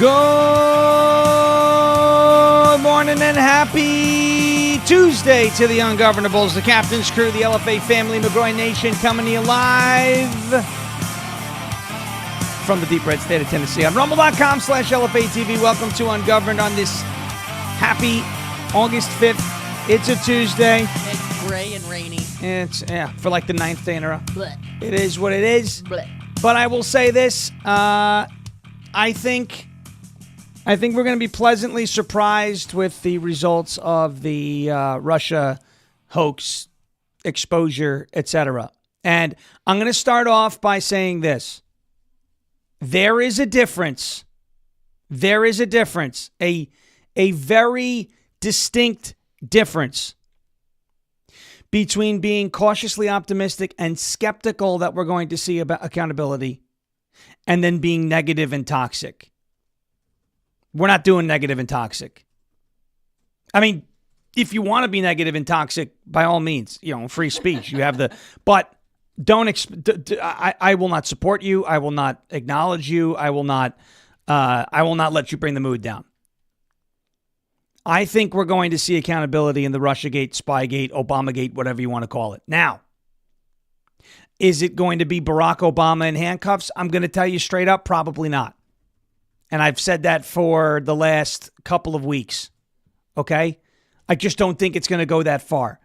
Good morning and happy Tuesday to the Ungovernables, the Captain's Crew, the LFA family, McGroin Nation, coming to you live from the deep red state of Tennessee on rumble.com/LFA TV. Welcome to Ungoverned on this happy August 5th. It's a Tuesday. It's gray and rainy. It's, for like the 9th day in a row. Blech. It is what it is. Blech. But I will say this, I think we're going to be pleasantly surprised with the results of the Russia hoax, exposure, etc. And I'm going to start off by saying this. There is a difference. There is a difference. A very distinct difference between being cautiously optimistic and skeptical that we're going to see about accountability and then being negative and toxic. We're not doing negative and toxic. I mean, if you want to be negative and toxic, by all means, free speech. You have the, but don't. I will not support you. I will not acknowledge you. I will not let you bring the mood down. I think we're going to see accountability in the Russiagate, SPYGATE, Obamagate, whatever you want to call it. Now, is it going to be Barack Obama in handcuffs? I'm going to tell you straight up, probably not. And I've said that for the last couple of weeks. Okay? I just don't think it's going to go that far.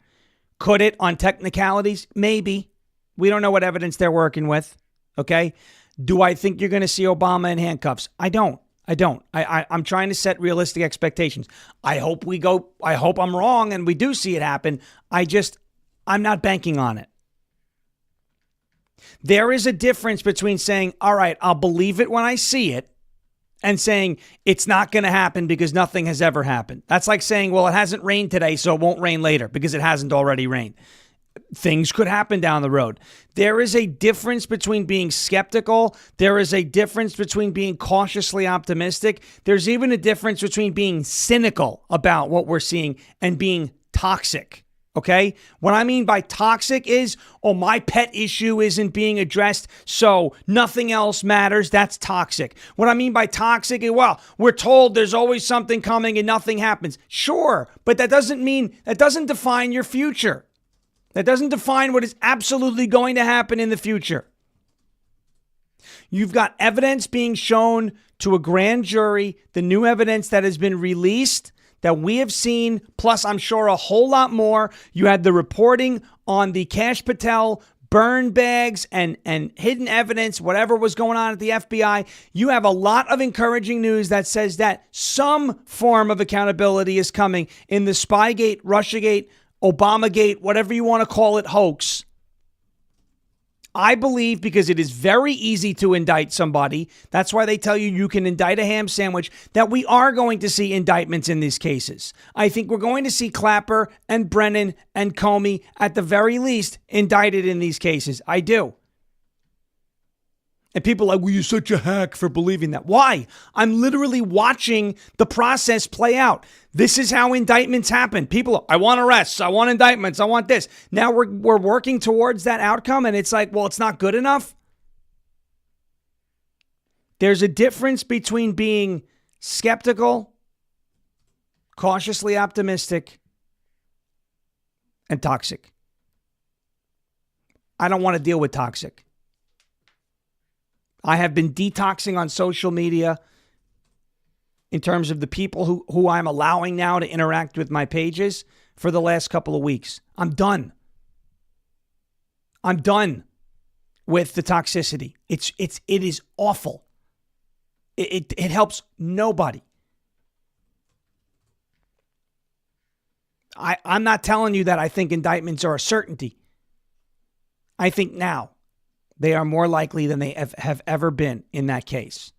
Could it on technicalities? Maybe. We don't know what evidence they're working with. Okay? Do I think you're going to see Obama in handcuffs? I don't. I'm trying to set realistic expectations. I hope I'm wrong and we do see it happen. I'm not banking on it. There is a difference between saying, all right, I'll believe it when I see it, and saying it's not going to happen because nothing has ever happened. That's like saying, well, it hasn't rained today, so it won't rain later because it hasn't already rained. Things could happen down the road. There is a difference between being skeptical. There is a difference between being cautiously optimistic. There's even a difference between being cynical about what we're seeing and being toxic. Okay? What I mean by toxic is, my pet issue isn't being addressed, so nothing else matters. That's toxic. What I mean by toxic is, we're told there's always something coming and nothing happens. Sure, but that doesn't define your future. That doesn't define what is absolutely going to happen in the future. You've got evidence being shown to a grand jury, the new evidence that has been released that we have seen, plus I'm sure a whole lot more. You had the reporting on the Kash Patel burn bags and hidden evidence, whatever was going on at the FBI. You have a lot of encouraging news that says that some form of accountability is coming in the SPYGATE, Russiagate, Obamagate, whatever you want to call it, hoax. I believe because it is very easy to indict somebody. That's why they tell you can indict a ham sandwich, that we are going to see indictments in these cases. I think we're going to see Clapper and Brennan and Comey, at the very least, indicted in these cases. I do. And people are like, well, you're such a hack for believing that. Why? I'm literally watching the process play out. This is how indictments happen. People, I want arrests. I want indictments. I want this. Now we're working towards that outcome, and it's like, well, it's not good enough. There's a difference between being skeptical, cautiously optimistic, and toxic. I don't want to deal with toxic. I have been detoxing on social media in terms of the people who I'm allowing now to interact with my pages for the last couple of weeks. I'm done. I'm done with the toxicity. It is awful. It helps nobody. I'm not telling you that I think indictments are a certainty. I think now they are more likely than they have ever been in that case.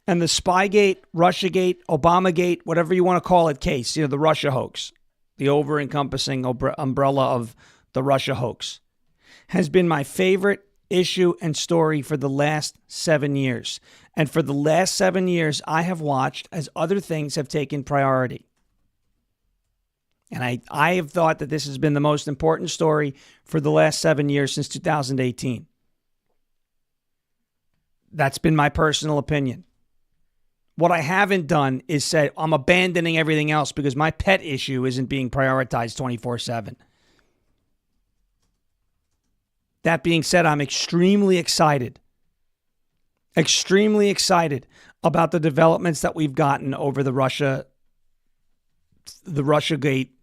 And the SPYGATE, Russiagate, Obamagate, whatever you want to call it case, the Russia hoax, the over-encompassing umbrella of the Russia hoax, has been my favorite issue and story for the last 7 years. And for the last 7 years, I have watched as other things have taken priority. And I have thought that this has been the most important story for the last 7 years since 2018. That's been my personal opinion. What I haven't done is said, I'm abandoning everything else because my pet issue isn't being prioritized 24/7. That being said, I'm extremely excited about the developments that we've gotten over the Russiagate,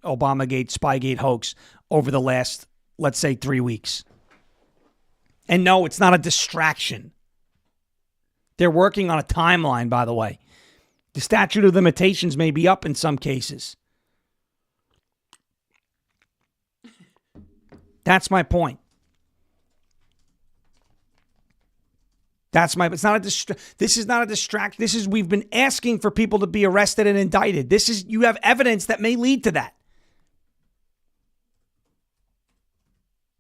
Obamagate, SPYGATE hoax over the last, let's say, 3 weeks. And no, it's not a distraction. They're working on a timeline, by the way. The statute of limitations may be up in some cases. That's my point. It's not this is not a distraction. We've been asking for people to be arrested and indicted. You have evidence that may lead to that.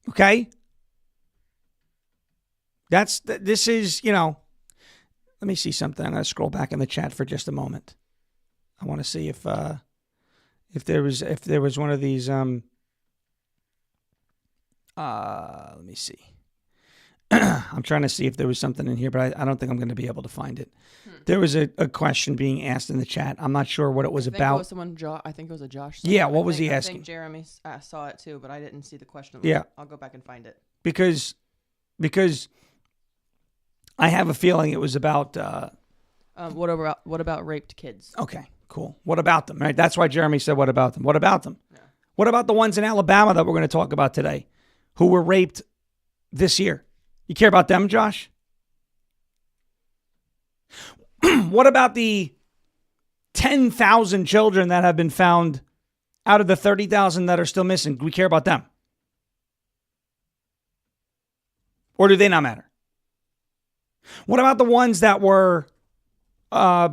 Okay? This is, let me see something. I'm going to scroll back in the chat for just a moment. I want to see if there was one of these, let me see. I'm trying to see if there was something in here, but I don't think I'm going to be able to find it. There was a question being asked in the chat. I'm not sure what it was about. It was I think it was a Josh. Yeah, what was he asking? I think Jeremy saw it too, but I didn't see the question. Yeah. I'll go back and find it. Because I have a feeling it was about... what about raped kids? Okay, cool. What about them? Right? That's why Jeremy said, what about them? What about them? Yeah. What about the ones in Alabama that we're going to talk about today who were raped this year? You care about them, Josh? What about the 10,000 children that have been found out of the 30,000 that are still missing? Do we care about them? Or do they not matter? What about the ones that were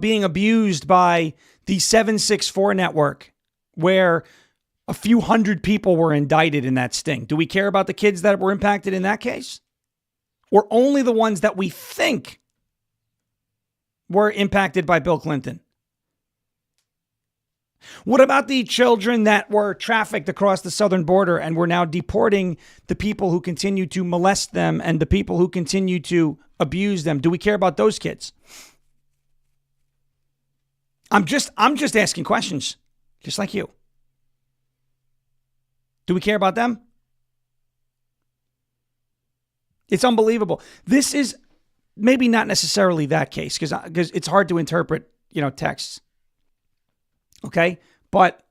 being abused by the 764 network, where a few hundred people were indicted in that sting? Do we care about the kids that were impacted in that case? Or only the ones that we think were impacted by Bill Clinton? What about the children that were trafficked across the southern border and we're now deporting the people who continue to molest them and the people who continue to abuse them? Do we care about those kids? I'm just asking questions, just like you. Do we care about them? It's unbelievable. This is maybe not necessarily that case because it's hard to interpret, texts. Okay? But,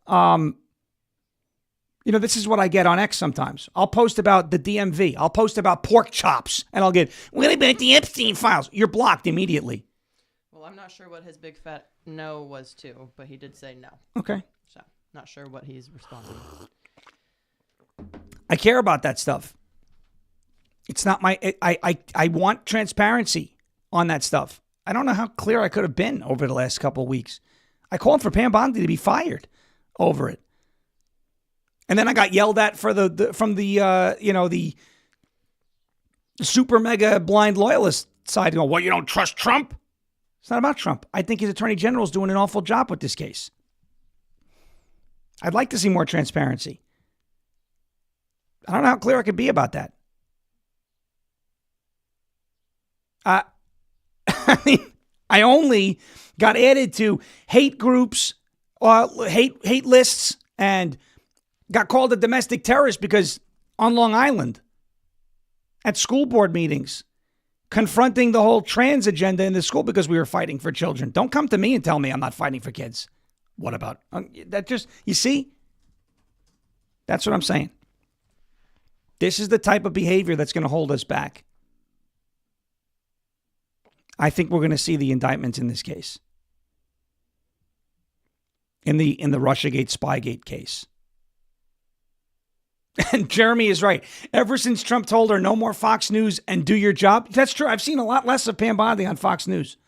this is what I get on X sometimes. I'll post about the DMV. I'll post about pork chops. And I'll get, what about the Epstein files? You're blocked immediately. Well, I'm not sure what his big fat no was too, but he did say no. Okay. So, not sure what he's responding. I care about that stuff. It's not I want transparency on that stuff. I don't know how clear I could have been over the last couple of weeks. I called for Pam Bondi to be fired over it. And then I got yelled at from the super mega blind loyalist side. What, you don't trust Trump? It's not about Trump. I think his attorney general is doing an awful job with this case. I'd like to see more transparency. I don't know how clear I could be about that. I only got added to hate groups, hate lists, and got called a domestic terrorist because on Long Island, at school board meetings, confronting the whole trans agenda in the school because we were fighting for children. Don't come to me and tell me I'm not fighting for kids. What about that? You see? That's what I'm saying. This is the type of behavior that's going to hold us back. I think we're going to see the indictments in this case. In the Russiagate, SPYGATE case. And Jeremy is right. Ever since Trump told her no more Fox News and do your job, that's true. I've seen a lot less of Pam Bondi on Fox News.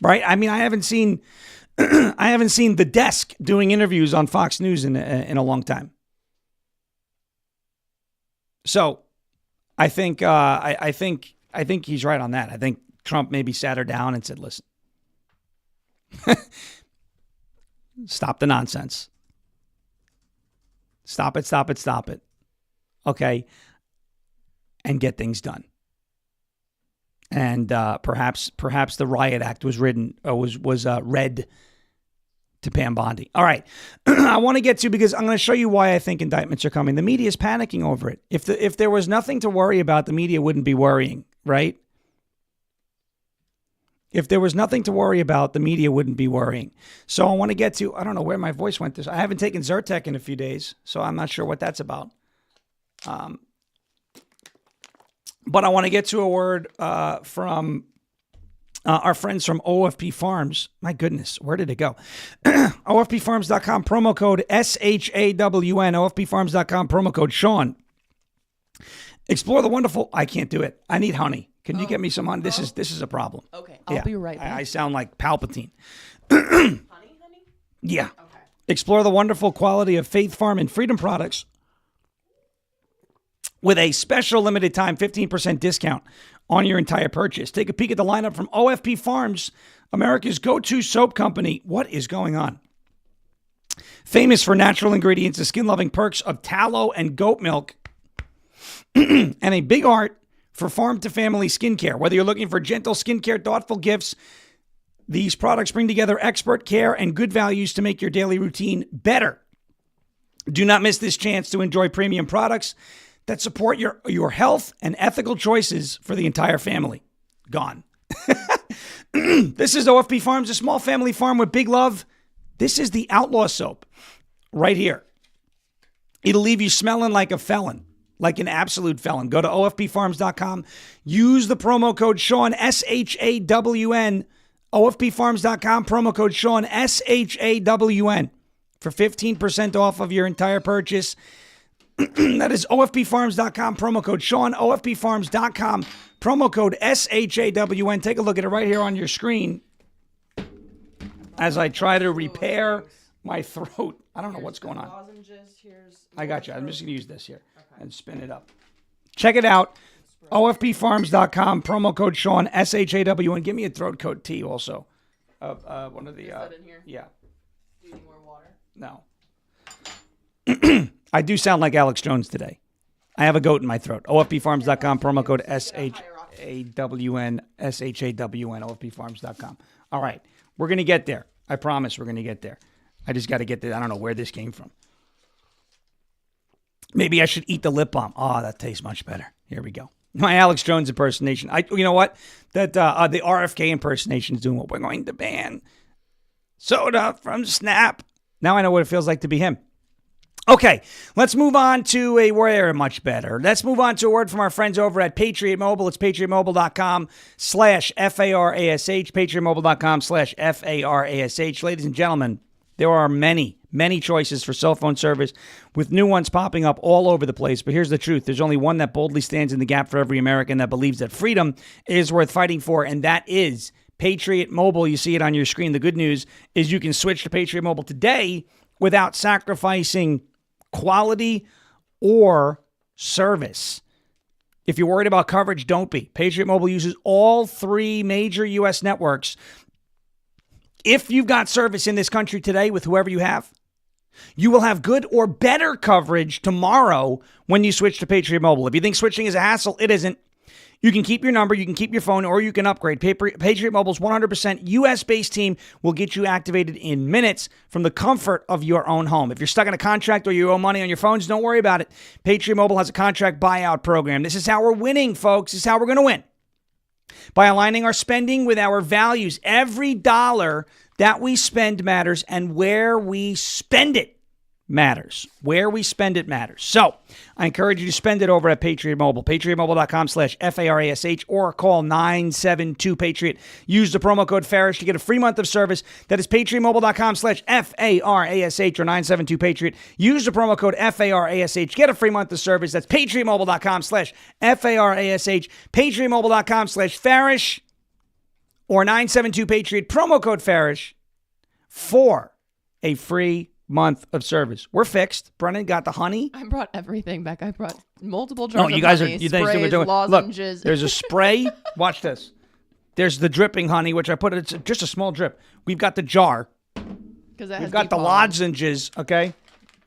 Right? I mean, I haven't seen the desk doing interviews on Fox News in a long time. So, I think he's right on that. I think Trump maybe sat her down and said, "Listen, stop the nonsense. Stop it. Okay, and get things done." And perhaps the riot act was read to Pam Bondi. All right. I want to get to, because I'm going to show you why I think indictments are coming. The media is panicking over it. If there was nothing to worry about, the media wouldn't be worrying, right? If there was nothing to worry about, the media wouldn't be worrying. So I want to get to, I don't know where my voice went this. I haven't taken Zyrtec in a few days, so I'm not sure what that's about. But I want to get to a word from our friends from OFP Farms. My goodness, where did it go? OFPfarms.com, promo code SHAWN, OFPfarms.com, promo code Sean. Explore the wonderful, I can't do it. I need honey. Can you get me some honey? This is a problem. Okay, I'll be right back. I sound like Palpatine. Honey? Yeah. Okay. Explore the wonderful quality of Faith Farm and Freedom products with a special limited time 15% discount on your entire purchase. Take a peek at the lineup from OFP Farms, America's go-to soap company. What is going on? Famous for natural ingredients, the skin-loving perks of tallow and goat milk, and a big heart for farm-to-family skincare. Whether you're looking for gentle skincare, thoughtful gifts, these products bring together expert care and good values to make your daily routine better. Do not miss this chance to enjoy premium products that support your health and ethical choices for the entire family. Gone. This is OFP Farms, a small family farm with big love. This is the outlaw soap right here. It'll leave you smelling like a felon, like an absolute felon. Go to OFPfarms.com. Use the promo code Sean, SHAWN, OFPfarms.com, promo code Sean, SHAWN, for 15% off of your entire purchase. That is OFPfarms.com, promo code Sean, OFPfarms.com, promo code SHAWN. Take a look at it right here on your screen as I try to repair my throat. I don't know what's going on. I got you. I'm just going to use this here and spin it up. Check it out. OFPfarms.com, promo code Sean, SHAWN. Give me a throat coat tea also. One of the. Is that in here? Yeah. Do you need more water? No. I do sound like Alex Jones today. I have a goat in my throat. OFPfarms.com, promo code SHAWN, OFPfarms.com. All right. We're going to get there. I promise we're going to get there. I just got to get there. I don't know where this came from. Maybe I should eat the lip balm. Oh, that tastes much better. Here we go. My Alex Jones impersonation. You know what? That the RFK impersonation is doing what we're going to ban. Soda from Snap. Now I know what it feels like to be him. Okay, let's move on to a word much better. Let's move on to a word from our friends over at Patriot Mobile. It's patriotmobile.com/FARASH, patriotmobile.com/FARASH. Ladies and gentlemen, there are many choices for cell phone service with new ones popping up all over the place. But here's the truth. There's only one that boldly stands in the gap for every American that believes that freedom is worth fighting for, and that is Patriot Mobile. You see it on your screen. The good news is you can switch to Patriot Mobile today without sacrificing quality or service. If you're worried about coverage, don't be. Patriot Mobile uses all three major U.S. networks. If you've got service in this country today with whoever you have, you will have good or better coverage tomorrow when you switch to Patriot Mobile. If you think switching is a hassle, it isn't. You can keep your number, you can keep your phone, or you can upgrade. Patriot Mobile's 100% U.S.-based team will get you activated in minutes from the comfort of your own home. If you're stuck in a contract or you owe money on your phones, don't worry about it. Patriot Mobile has a contract buyout program. This is how we're winning, folks. This is how we're going to win. By aligning our spending with our values, every dollar that we spend matters, and where we spend it matters. Where we spend it matters. So I encourage you to spend it over at Patriot Mobile. PatriotMobile.com/FARASH or call 972-PATRIOT. Use the promo code FARASH to get a free month of service. That is PatriotMobile.com/FARASH or 972-PATRIOT. Use the promo code FARASH. Get a free month of service. That's PatriotMobile.com/FARASH. PatriotMobile.com/FARASH or 972-PATRIOT. Promo code FARASH for a free month of service. We're fixed. Brennan got the honey. I brought everything back. I brought multiple jars you guys honey, are you guys sprays, doing lozenges. Look, there's a spray. Watch this. There's the dripping honey, which I put. It's just a small drip. We've got the jar. We've got the lozenges. Okay.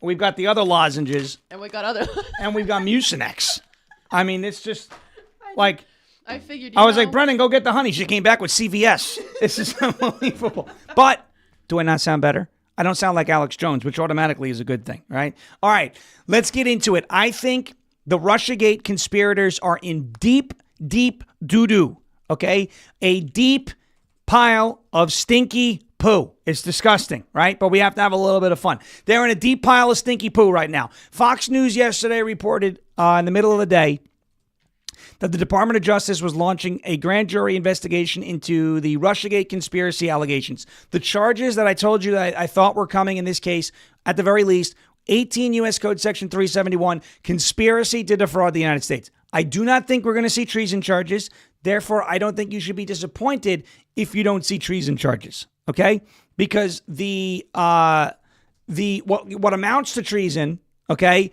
We've got the other lozenges. And we got other. And we've got Mucinex. I mean, it's just like I figured. I was like, Brennan, go get the honey. She came back with CVS. This is unbelievable. But do I not sound better? I don't sound like Alex Jones, which automatically is a good thing, right? All right, let's get into it. I think the Russiagate conspirators are in deep, deep doo-doo, okay? A deep pile of stinky poo. It's disgusting, right? But we have to have a little bit of fun. They're in a deep pile of stinky poo right now. Fox News yesterday reported in the middle of the day that the Department of Justice was launching a grand jury investigation into the Russiagate conspiracy allegations. The charges that I told you that I thought were coming in this case, at the very least, 18 U.S. Code Section 371, conspiracy to defraud the United States. I do not think we're going to see treason charges. Therefore, I don't think you should be disappointed if you don't see treason charges, okay? Because what amounts to treason, okay,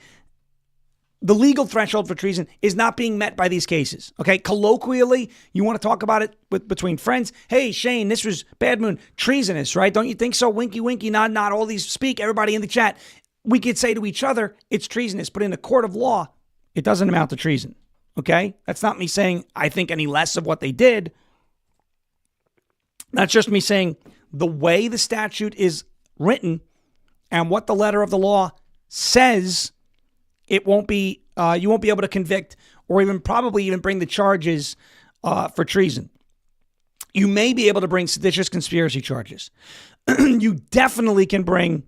the legal threshold for treason is not being met by these cases, okay? Colloquially, you want to talk about it between friends. Hey, Shane, this was Bad Moon. Treasonous, right? Don't you think so? Winky, winky, nod, nod. All these speak. Everybody in the chat. We could say to each other, it's treasonous. But in a court of law, it doesn't amount to treason, okay? That's not me saying I think any less of what they did. That's just me saying the way the statute is written and what the letter of the law says, it won't be, you won't be able to convict or even probably even bring the charges for treason. You may be able to bring seditious conspiracy charges. You definitely can bring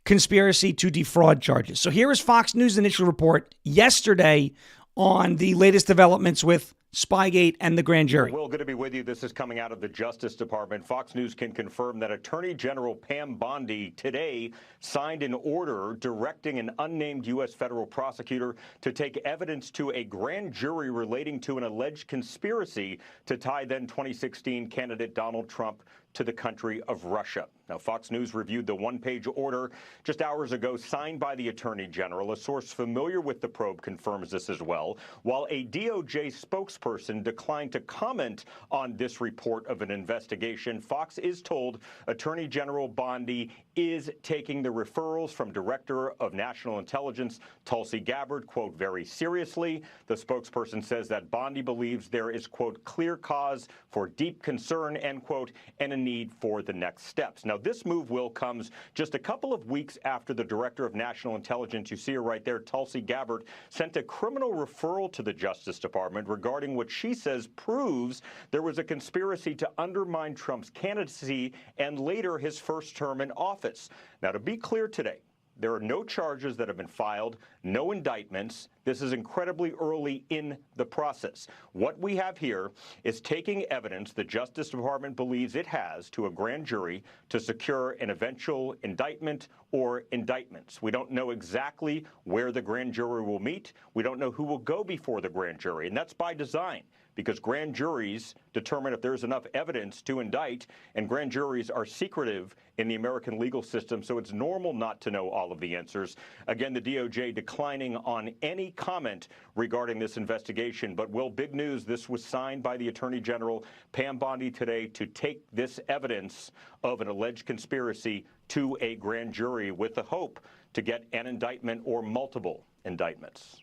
conspiracy to defraud charges. So here is Fox News' initial report yesterday on the latest developments with SPYGATE and the grand jury. Will, good to be with you. This is coming out of the Justice Department. Fox News can confirm that Attorney General Pam Bondi today signed an order directing an unnamed U.S. federal prosecutor to take evidence to a grand jury relating to an alleged conspiracy to tie then 2016 candidate Donald Trump to the country of Russia. Now, Fox News reviewed the one-page order just hours ago signed by the Attorney General. A source familiar with the probe confirms this as well, while a DOJ spokesperson declined to comment on this report of an investigation. Fox is told Attorney General Bondi is taking the referrals from Director of National Intelligence Tulsi Gabbard, quote, very seriously. The spokesperson says that Bondi believes there is, quote, clear cause for deep concern, end quote, and a need for the next steps. Now, this move, Will, comes just a couple of weeks after the Director of National Intelligence, you see her right there, Tulsi Gabbard, sent a criminal referral to the Justice Department regarding what she says proves there was a conspiracy to undermine Trump's candidacy and later his first term in office. Now, to be clear today, there are no charges that have been filed, no indictments. This is incredibly early in the process. What we have here is taking evidence the Justice Department believes it has to a grand jury to secure an eventual indictment or indictments. We don't know exactly where the grand jury will meet. We don't know who will go before the grand jury, and that's by design, because grand juries determine if there's enough evidence to indict, and grand juries are secretive in the American legal system, so it's normal not to know all of the answers. Again, the DOJ declining on any comment regarding this investigation. But, Will, big news, this was signed by the Attorney General Pam Bondi today to take this evidence of an alleged conspiracy to a grand jury with the hope to get an indictment or multiple indictments.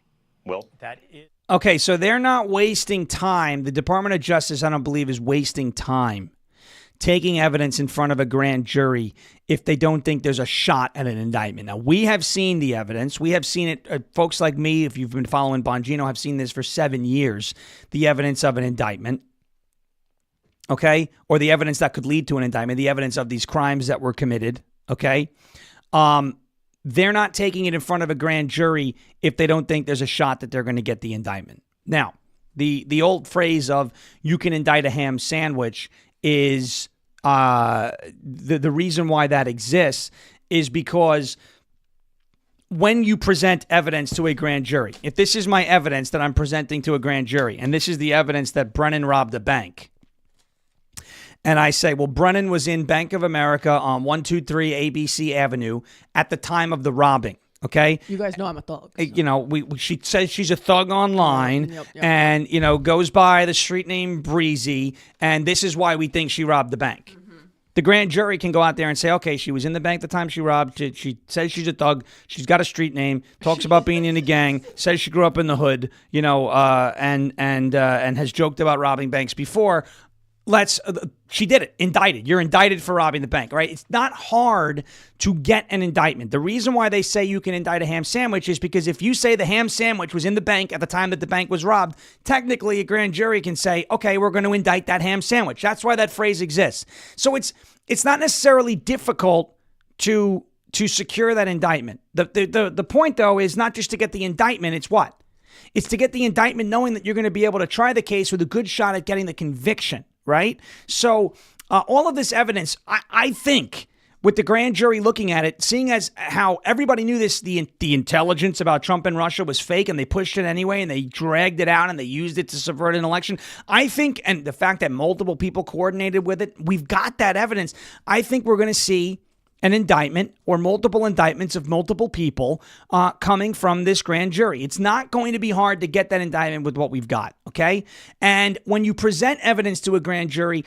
Will? Okay, so they're not wasting time. The Department of Justice, I don't believe, is wasting time taking evidence in front of a grand jury if they don't think there's a shot at an indictment. Now, we have seen the evidence. We have seen it. Folks like me, if you've been following Bongino, have seen this for 7 years, the evidence of an indictment, okay, or the evidence that could lead to an indictment, the evidence of these crimes that were committed, okay? They're not taking it in front of a grand jury if they don't think there's a shot that they're going to get the indictment. Now, the old phrase of you can indict a ham sandwich is the reason why that exists is because when you present evidence to a grand jury, if this is my evidence that I'm presenting to a grand jury, and this is the evidence that Brennan robbed a bank, and I say, well, Brennan was in Bank of America on 123 ABC Avenue at the time of the robbing. Okay. You guys know I'm a thug. So. You know, she says she's a thug online Yep. and, you know, goes by the street name Breezy. And this is why we think she robbed the bank. Mm-hmm. The grand jury can go out there and say, okay, she was in the bank the time she robbed. She says she's a thug. She's got a street name. Talks about being in a gang. Says she grew up in the hood. And has joked about robbing banks before. She did it. Indicted. You're indicted for robbing the bank, right? It's not hard to get an indictment. The reason why they say you can indict a ham sandwich is because if you say the ham sandwich was in the bank at the time that the bank was robbed, technically a grand jury can say, okay, we're going to indict that ham sandwich. That's why that phrase exists. So it's not necessarily difficult to secure that indictment. The point, though, is not just to get the indictment. It's what? It's to get the indictment knowing that you're going to be able to try the case with a good shot at getting the conviction. Right? So all of this evidence, I think, with the grand jury looking at it, seeing as how everybody knew the intelligence about Trump and Russia was fake and they pushed it anyway and they dragged it out and they used it to subvert an election. I think, and the fact that multiple people coordinated with it, we've got that evidence. I think we're going to see an indictment or multiple indictments of multiple people coming from this grand jury. It's not going to be hard to get that indictment with what we've got, okay? And when you present evidence to a grand jury,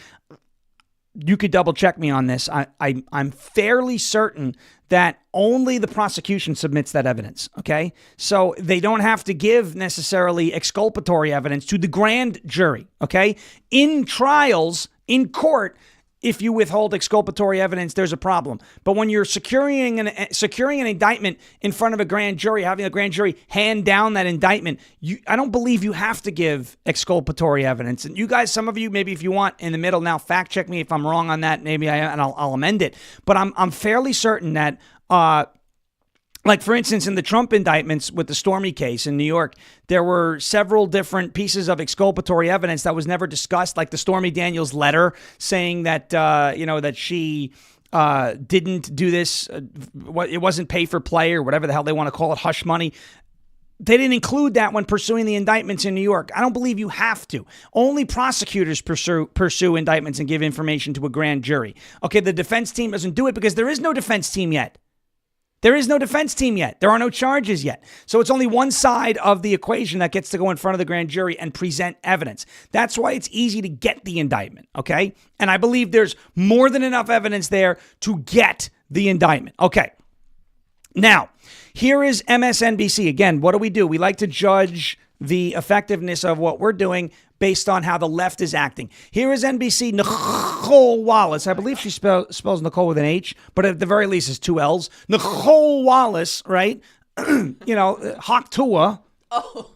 you could double check me on this. I'm fairly certain that only the prosecution submits that evidence, okay? So they don't have to give necessarily exculpatory evidence to the grand jury, okay? In trials, in court, if you withhold exculpatory evidence, there's a problem. But when you're securing an indictment in front of a grand jury, having a grand jury hand down that indictment, I don't believe you have to give exculpatory evidence. And you guys, some of you, maybe if you want in the middle now, fact check me if I'm wrong on that. Maybe I'll amend it. But I'm fairly certain that, like, for instance, in the Trump indictments with the Stormy case in New York, there were several different pieces of exculpatory evidence that was never discussed, like the Stormy Daniels letter saying that, that she didn't do this. It wasn't pay for play or whatever the hell they want to call it, hush money. They didn't include that when pursuing the indictments in New York. I don't believe you have to. Only prosecutors pursue indictments and give information to a grand jury. Okay, the defense team doesn't do it because there is no defense team yet. There is no defense team yet. There are no charges yet. So it's only one side of the equation that gets to go in front of the grand jury and present evidence. That's why it's easy to get the indictment, okay? And I believe there's more than enough evidence there to get the indictment. Okay. Now, here is MSNBC. Again, what do? We like to judge the effectiveness of what we're doing based on how the left is acting. Here is NBC Nicole Wallace. I believe she spells Nicole with an H, but at the very least it's two L's. Nicole Wallace, right? Hochul. Oh.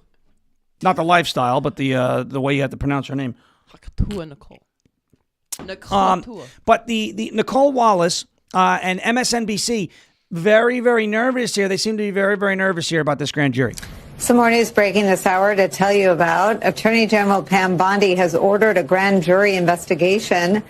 Not the lifestyle, but the way you have to pronounce her name. Hochul Nicole. Nicole. But the Nicole Wallace and MSNBC, very, very nervous here. They seem to be very, very nervous here about this grand jury. Some more news breaking this hour to tell you about. Attorney General Pam Bondi has ordered a grand jury investigation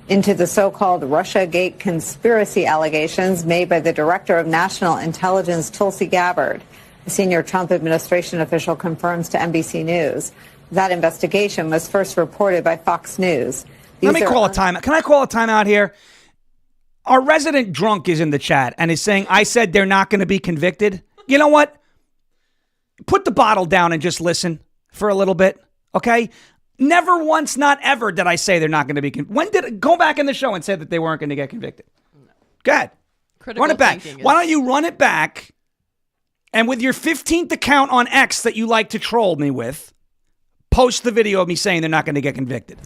into the so-called Russiagate conspiracy allegations made by the Director of National Intelligence, Tulsi Gabbard. A senior Trump administration official confirms to NBC News. That investigation was first reported by Fox News. Let me call a timeout. Can I call a timeout here? Our resident drunk is in the chat and is saying, I said they're not going to be convicted. You know what? Put the bottle down and just listen for a little bit, okay? Never once, not ever, did I say they're not going to be convicted. Go back in the show and say that they weren't going to get convicted. No. Go ahead. Run it back. Why don't you run it back and with your 15th account on X that you like to troll me with, post the video of me saying they're not going to get convicted.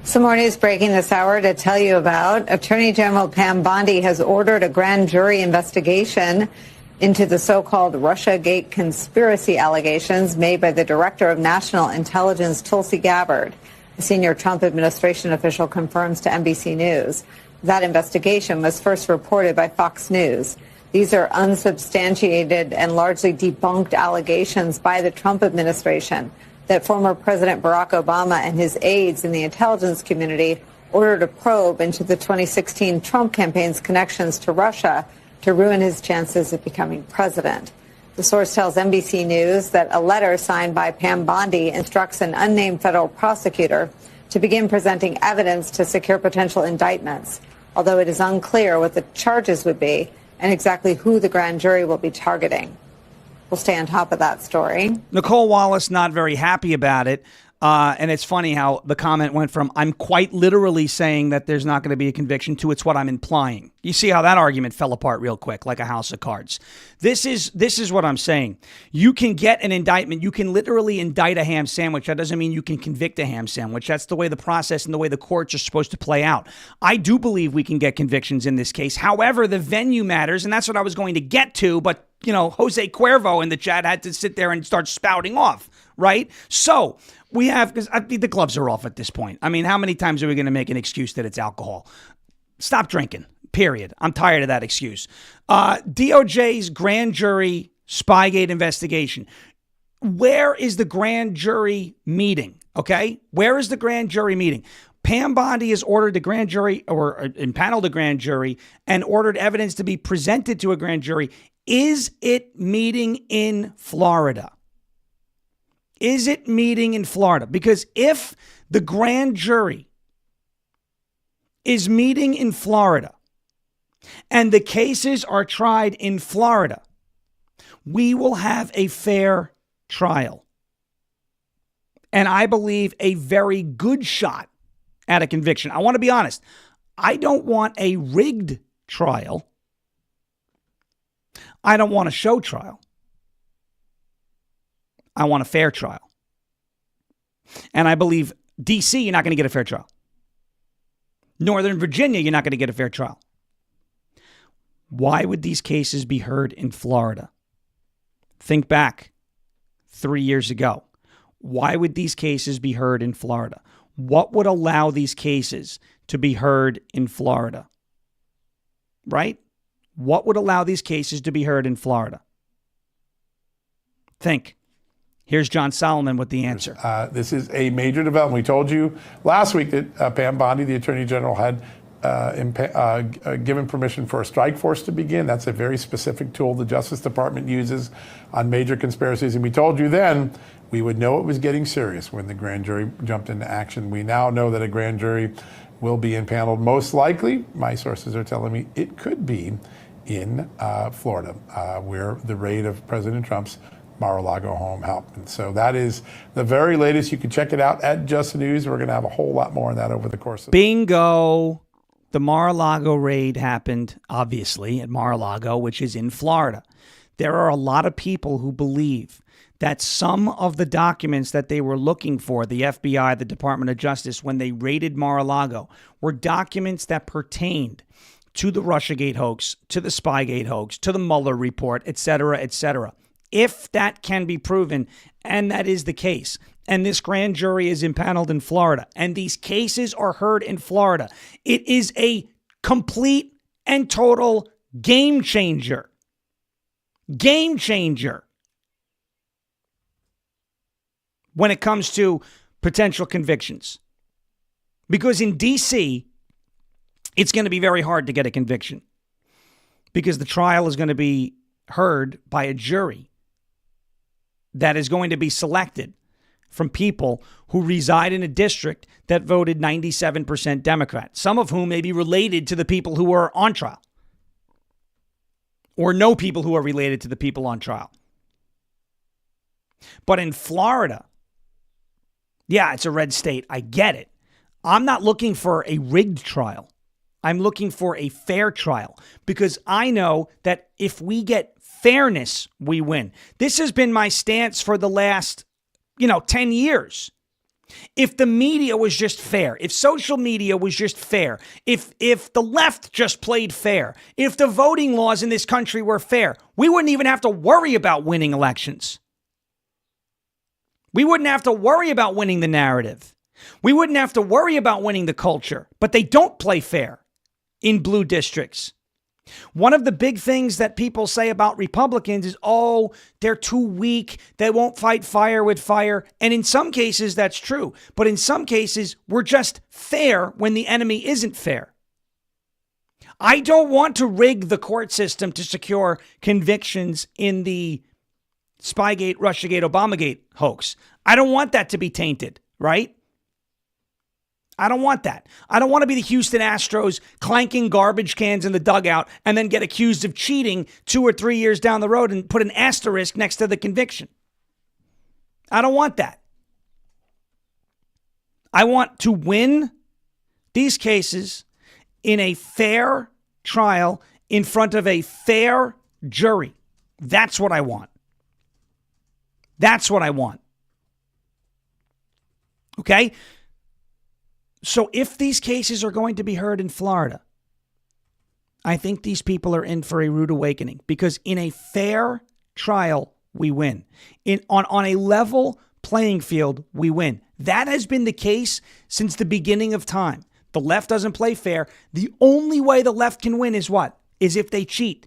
Some more news breaking this hour to tell you about. Attorney General Pam Bondi has ordered a grand jury investigation into the so-called Russiagate conspiracy allegations made by the Director of National Intelligence, Tulsi Gabbard. A senior Trump administration official confirms to NBC News. That investigation was first reported by Fox News. These are unsubstantiated and largely debunked allegations by the Trump administration that former President Barack Obama and his aides in the intelligence community ordered a probe into the 2016 Trump campaign's connections to Russia to ruin his chances of becoming president. The source tells NBC News that a letter signed by Pam Bondi instructs an unnamed federal prosecutor to begin presenting evidence to secure potential indictments, although it is unclear what the charges would be and exactly who the grand jury will be targeting. We'll stay on top of that story. Nicole Wallace not very happy about it. And it's funny how the comment went from I'm quite literally saying that there's not going to be a conviction to it's what I'm implying. You see how that argument fell apart real quick, like a house of cards. This is what I'm saying. You can get an indictment. You can literally indict a ham sandwich. That doesn't mean you can convict a ham sandwich. That's the way the process and the way the courts are supposed to play out. I do believe we can get convictions in this case. However, the venue matters, and that's what I was going to get to, but Jose Cuervo in the chat had to sit there and start spouting off, right? So we have, because the gloves are off at this point. I mean, how many times are we going to make an excuse that it's alcohol? Stop drinking, period. I'm tired of that excuse. DOJ's grand jury SPYGATE investigation. Where is the grand jury meeting? Okay? Where is the grand jury meeting? Pam Bondi has ordered the grand jury or impaneled a grand jury and ordered evidence to be presented to a grand jury. Is it meeting in Florida? Is it meeting in Florida? Because if the grand jury is meeting in Florida and the cases are tried in Florida, we will have a fair trial. And I believe a very good shot at a conviction. I want to be honest. I don't want a rigged trial. I don't want a show trial. I want a fair trial. And I believe D.C., you're not going to get a fair trial. Northern Virginia, you're not going to get a fair trial. Why would these cases be heard in Florida? Think back 3 years ago. Why would these cases be heard in Florida? What would allow these cases to be heard in Florida? Right? What would allow these cases to be heard in Florida? Think. Here's John Solomon with the answer. This is a major development. We told you last week that Pam Bondi, the Attorney General, had given permission for a strike force to begin. That's a very specific tool the Justice Department uses on major conspiracies. And we told you then we would know it was getting serious when the grand jury jumped into action. We now know that a grand jury will be impaneled. Most likely, my sources are telling me, it could be in Florida, where the raid of President Trump's Mar-a-Lago home happened. So that is the very latest. You can check it out at Just News. We're going to have a whole lot more on that over the course of Bingo. The Mar-a-Lago raid happened, obviously, at Mar-a-Lago, which is in Florida. There are a lot of people who believe that some of the documents that they were looking for, the FBI, the Department of Justice, when they raided Mar-a-Lago, were documents that pertained to the Russiagate hoax, to the SPYGATE hoax, to the Mueller report, et cetera, et cetera. If that can be proven, and that is the case, and this grand jury is impaneled in Florida, and these cases are heard in Florida, it is a complete and total game changer. Game changer when it comes to potential convictions. Because in D.C., it's going to be very hard to get a conviction because the trial is going to be heard by a jury that is going to be selected from people who reside in a district that voted 97% Democrat, some of whom may be related to the people who are on trial or know people who are related to the people on trial. But in Florida, yeah, it's a red state. I get it. I'm not looking for a rigged trial. I'm looking for a fair trial because I know that if we get fairness, we win. This has been my stance for the last, 10 years. If the media was just fair, if social media was just fair, if the left just played fair, if the voting laws in this country were fair, we wouldn't even have to worry about winning elections. We wouldn't have to worry about winning the narrative. We wouldn't have to worry about winning the culture, but they don't play fair in blue districts. One of the big things that people say about Republicans is, oh, they're too weak. They won't fight fire with fire. And in some cases, that's true. But in some cases, we're just fair when the enemy isn't fair. I don't want to rig the court system to secure convictions in the SPYGATE, Russiagate, Obamagate hoax. I don't want that to be tainted, right? I don't want that. I don't want to be the Houston Astros clanking garbage cans in the dugout and then get accused of cheating 2 or 3 years down the road and put an asterisk next to the conviction. I don't want that. I want to win these cases in a fair trial in front of a fair jury. That's what I want. That's what I want. Okay? So if these cases are going to be heard in Florida, I think these people are in for a rude awakening, because in a fair trial, we win. On a level playing field, we win. That has been the case since the beginning of time. The left doesn't play fair. The only way the left can win is what? Is if they cheat.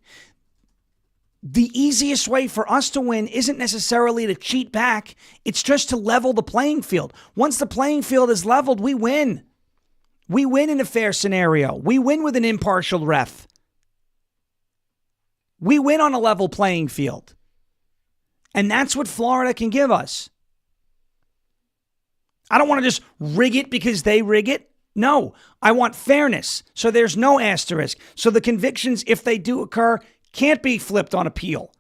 The easiest way for us to win isn't necessarily to cheat back. It's just to level the playing field. Once the playing field is leveled, we win. We win in a fair scenario. We win with an impartial ref. We win on a level playing field. And that's what Florida can give us. I don't want to just rig it because they rig it. No, I want fairness. So there's no asterisk. So the convictions, if they do occur, can't be flipped on appeal.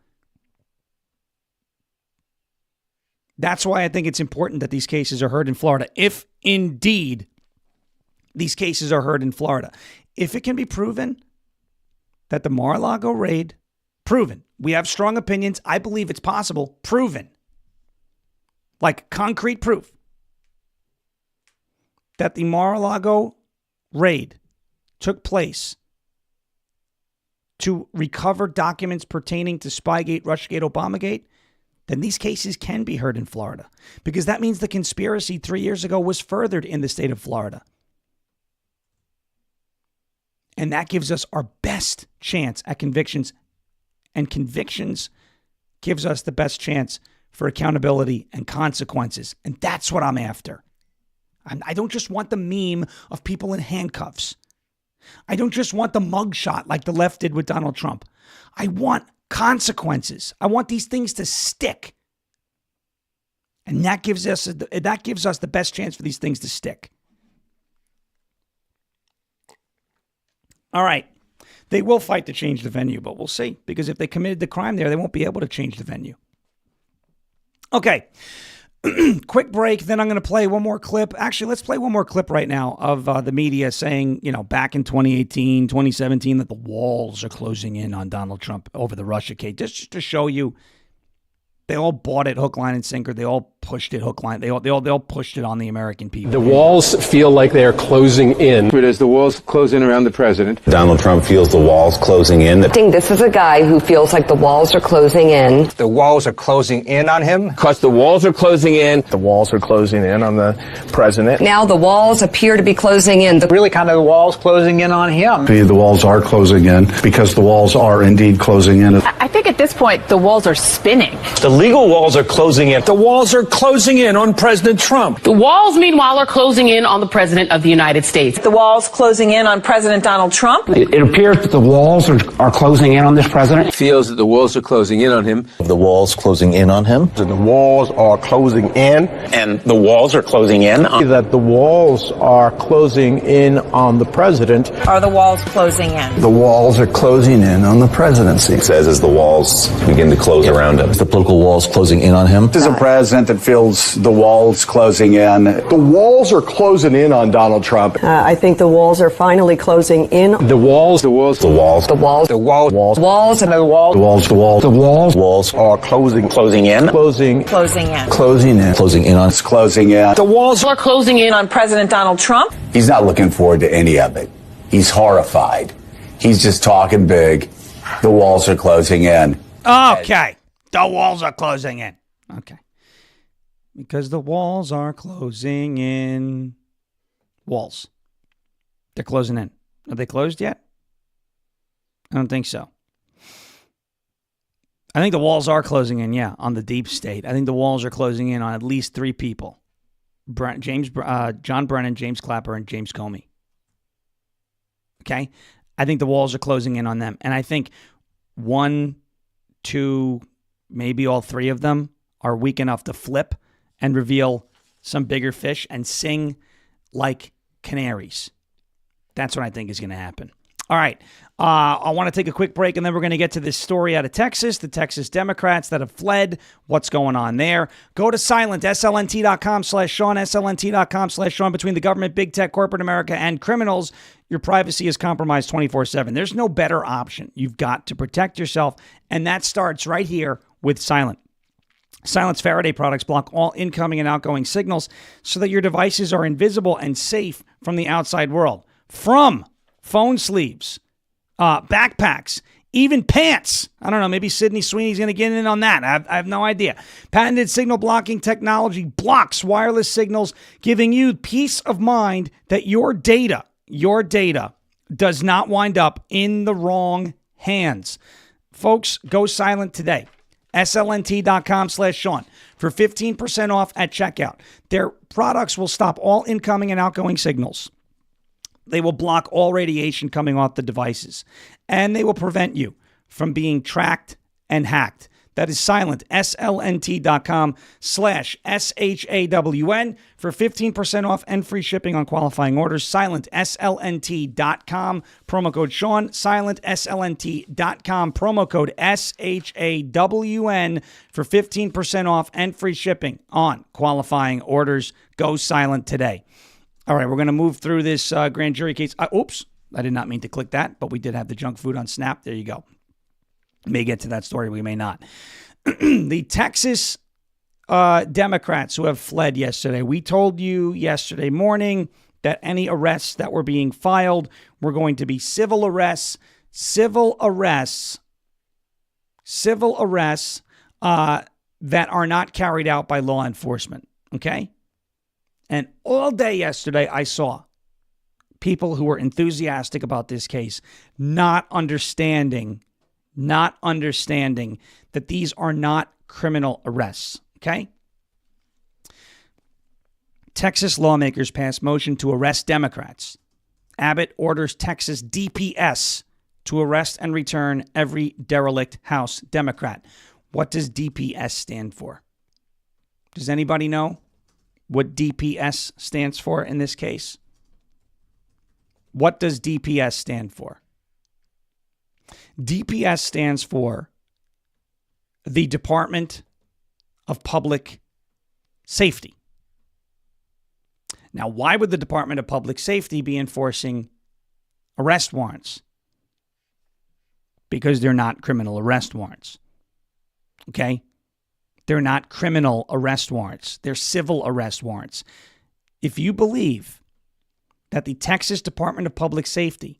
That's why I think it's important that these cases are heard in Florida. If indeed these cases are heard in Florida. If it can be proven that the Mar-a-Lago raid, proven. We have strong opinions. I believe it's possible. Proven. Like concrete proof that the Mar-a-Lago raid took place to recover documents pertaining to SPYGATE, Russiagate, Obamagate, then these cases can be heard in Florida. Because that means the conspiracy 3 years ago was furthered in the state of Florida. And that gives us our best chance at convictions. And convictions gives us the best chance for accountability and consequences. And that's what I'm after. I don't just want the meme of people in handcuffs. I don't just want the mugshot like the left did with Donald Trump. I want consequences. I want these things to stick. And that gives us the best chance for these things to stick. All right. They will fight to change the venue, but we'll see. Because if they committed the crime there, they won't be able to change the venue. Okay. Quick break. Then I'm going to play one more clip. Actually, let's play one more clip right now of the media saying, back in 2018, 2017, that the walls are closing in on Donald Trump over the Russiagate. Just to show you, they all bought it hook, line, and sinker. They all pushed it hook, line. They all pushed it on the American people. The walls feel like they are closing in. As the walls close in around the president. Donald Trump feels the walls closing in. I think this is a guy who feels like the walls are closing in. The walls are closing in on him? Because the walls are closing in. The walls are closing in on the president. Now the walls appear to be closing in. Really kind of the walls closing in on him. The walls are closing in because the walls are indeed closing in. I think at this point the walls are spinning. The legal walls are closing in. The walls are closing in on President Trump. The walls, meanwhile, are closing in on the President of the United States. The walls closing in on President Donald Trump. It appears that the walls are closing in on this president. Feels that the walls are closing in on him. The walls closing in on him. The walls are closing in. And the walls are closing in. That the walls are closing in on the president. Are the walls closing in? The walls are closing in on the presidency. He says as the walls begin to close around him. The political walls closing in on him. This is a president that feels the walls closing in. The walls are closing in on Donald Trump. I think the walls are finally closing in. The walls. The walls. The walls. The walls. The walls. And the walls. The walls. The walls. The walls. Walls are closing in. Closing in. Closing in. closing in on. It's closing in. The walls are closing in On President Donald Trump. He's not looking forward to any of it. He's horrified. He's just talking big. The walls are closing in. Okay. The walls are closing in. Okay. Because the walls are closing in. Walls. They're closing in. Are they closed yet? I don't think so. I think the walls are closing in, yeah, on the deep state. I think the walls are closing in on at least 3 people. John Brennan, James Clapper, and James Comey. Okay? I think the walls are closing in on them. And I think 1, 2, maybe all 3 of them are weak enough to flip and reveal some bigger fish and sing like canaries. That's what I think is going to happen. All right. I want to take a quick break, and then we're going to get to this story out of Texas, the Texas Democrats that have fled. What's going on there? Go to Silent, slnt.com/Sean, slnt.com/Sean. Between the government, big tech, corporate America, and criminals, your privacy is compromised 24/7. There's no better option. You've got to protect yourself, and that starts right here with Silent. Silent's Faraday products block all incoming and outgoing signals so that your devices are invisible and safe from the outside world. From phone sleeves, backpacks, even pants. I don't know, maybe Sydney Sweeney's going to get in on that. I have no idea. Patented signal blocking technology blocks wireless signals, giving you peace of mind that your data does not wind up in the wrong hands. Folks, go Silent today. slnt.com/Sean for 15% off at checkout. Their products will stop all incoming and outgoing signals. They will block all radiation coming off the devices, and they will prevent you from being tracked and hacked. That is Silent, slnt.com/SHAWN for 15% off and free shipping on qualifying orders. Silent, slnt.com, promo code Sean. Silent, slnt.com, promo code SHAWN for 15% off and free shipping on qualifying orders. Go Silent today. All right, we're going to move through this grand jury case. Oops, I did not mean to click that, but we did have the junk food on Snap. There you go. May get to that story. We may not. The Texas Democrats who have fled yesterday. We told you yesterday morning that any arrests that were being filed were going to be civil arrests that are not carried out by law enforcement. Okay? And all day yesterday, I saw people who were enthusiastic about this case, not understanding that these are not criminal arrests, okay? Texas lawmakers passed motion to arrest Democrats. Abbott orders Texas DPS to arrest and return every derelict House Democrat. What does DPS stand for? Does anybody know what DPS stands for in this case? What does DPS stand for? DPS stands for the Department of Public Safety. Now, why would the Department of Public Safety be enforcing arrest warrants? Because they're not criminal arrest warrants. Okay? They're not criminal arrest warrants. They're civil arrest warrants. If you believe that the Texas Department of Public Safety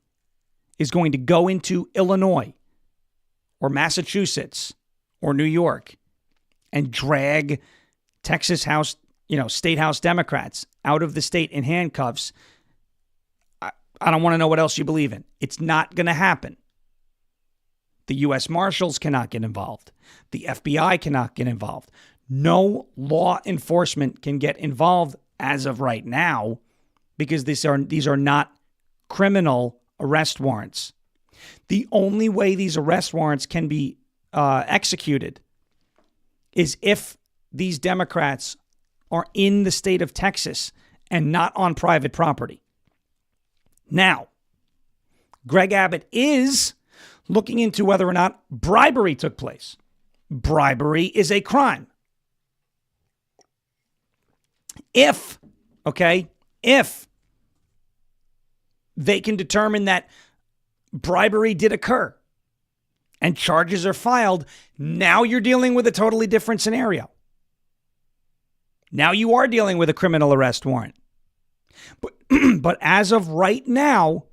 is going to go into Illinois or Massachusetts or New York and drag Texas House, State House Democrats out of the state in handcuffs, I don't want to know what else you believe in. It's not going to happen. The U.S. Marshals cannot get involved. The FBI cannot get involved. No law enforcement can get involved as of right now because these are not criminal arrest warrants. The only way these arrest warrants can be executed is if these Democrats are in the state of Texas and not on private property. Now, Greg Abbott is looking into whether or not bribery took place. Bribery is a crime. If they can determine that bribery did occur and charges are filed, now you're dealing with a totally different scenario. Now you are dealing with a criminal arrest warrant. But as of right now,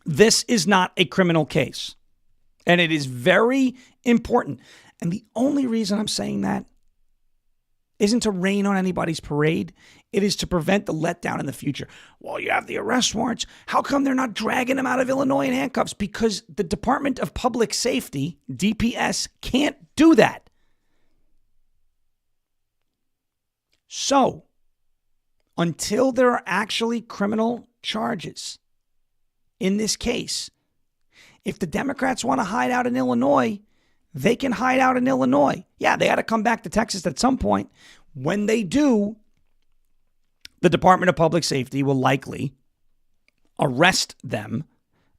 this is not a criminal case. And it is very important. And the only reason I'm saying that isn't to rain on anybody's parade. It is to prevent the letdown in the future. Well, you have the arrest warrants. How come they're not dragging them out of Illinois in handcuffs? Because the Department of Public Safety, DPS, can't do that. So, until there are actually criminal charges in this case, if the Democrats want to hide out in Illinois, they can hide out in Illinois. Yeah, they got to come back to Texas at some point. When they do, the Department of Public Safety will likely arrest them